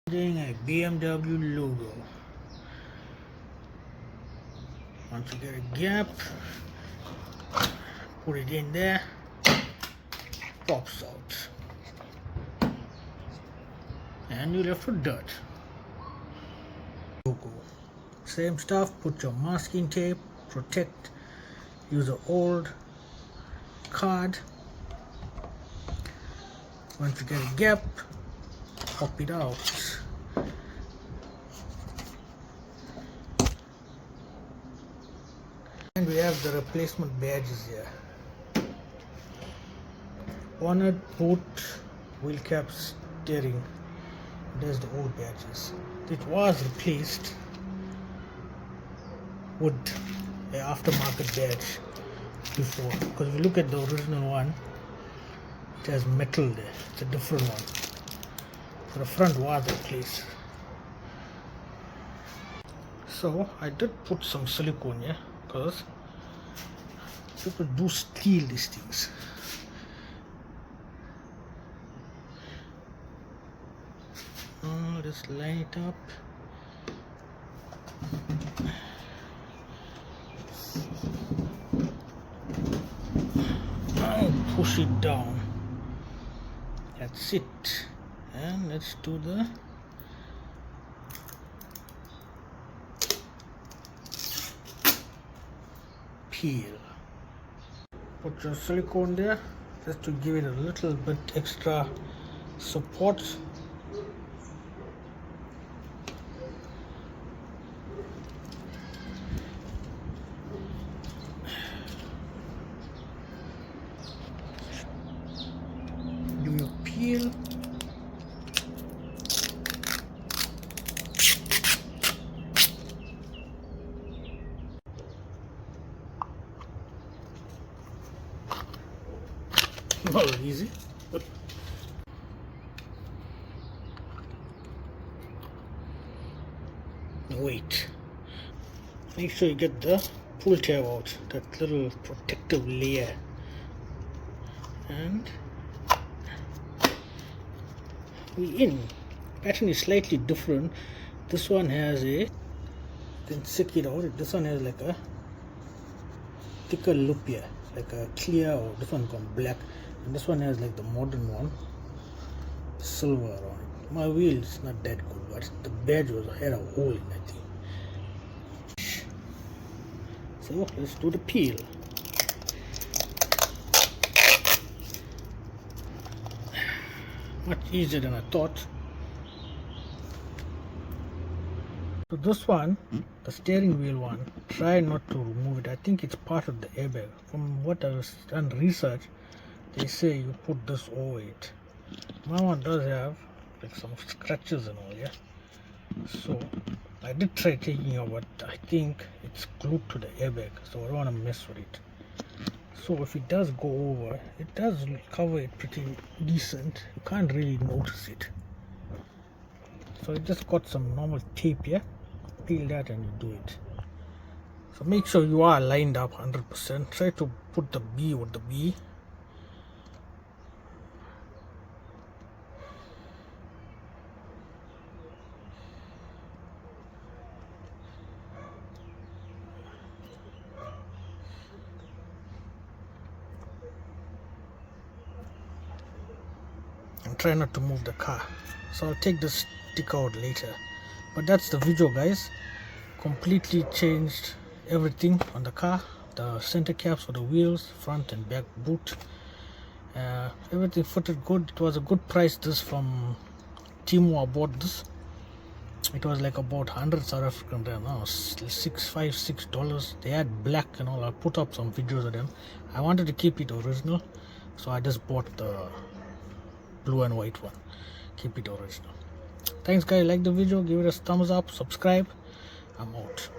Doing a BMW logo. Once you get a gap, put it in there, pops out, and you're left with dirt. Logo. Same stuff, put your masking tape, protect, use an old card. Once you get a gap, pop it out. And we have the replacement badges here. Bonnet, boot, wheel cap, steering. There's the old badges. It was replaced with the aftermarket badge before, because if you look at the original one, it has metal there. It's a different one. So the front was replaced. So I did put some silicone here, because people do steal these things. Just line it up. Now push it down. That's it. And let's do the peel. Put your silicone there just to give it a little bit extra support. Do your peel. Not easy. Wait. Make sure you get the pull tab out, that little protective layer. And we in. Pattern is slightly different. This one has a, you can stick it out. This one has like a thicker loop here, like a clear, or this one gone black, and this one has like the modern one, silver on it. My wheel is not that good, but the badge had a hole in it. So let's do the peel. Much easier than I thought. So this one, the steering wheel one, try not to remove it. I think it's part of the airbag. From what I was done research, they say you put this over it. My one does have like some scratches and all, yeah. So I did try taking it out, but I think it's glued to the airbag, so I don't want to mess with it. So if it does go over, it does cover it pretty decent. You can't really notice it. So I just got some normal tape here. Peel that and you do it. So make sure you are lined up 100%. Try to put the B with the B. And try not to move the car. So I'll take this stick out later. But that's the video, guys. Completely changed everything on the car. The center caps for the wheels, front and back boot. Everything fitted good. It was a good price. This from Temu. I bought this. It was like about 100 South African rand. No, $6. They had black and all. I put up some videos of them. I wanted to keep it original, so I just bought the blue and white one. Keep it original. Thanks guys, like the video, give it a thumbs up, subscribe. I'm out.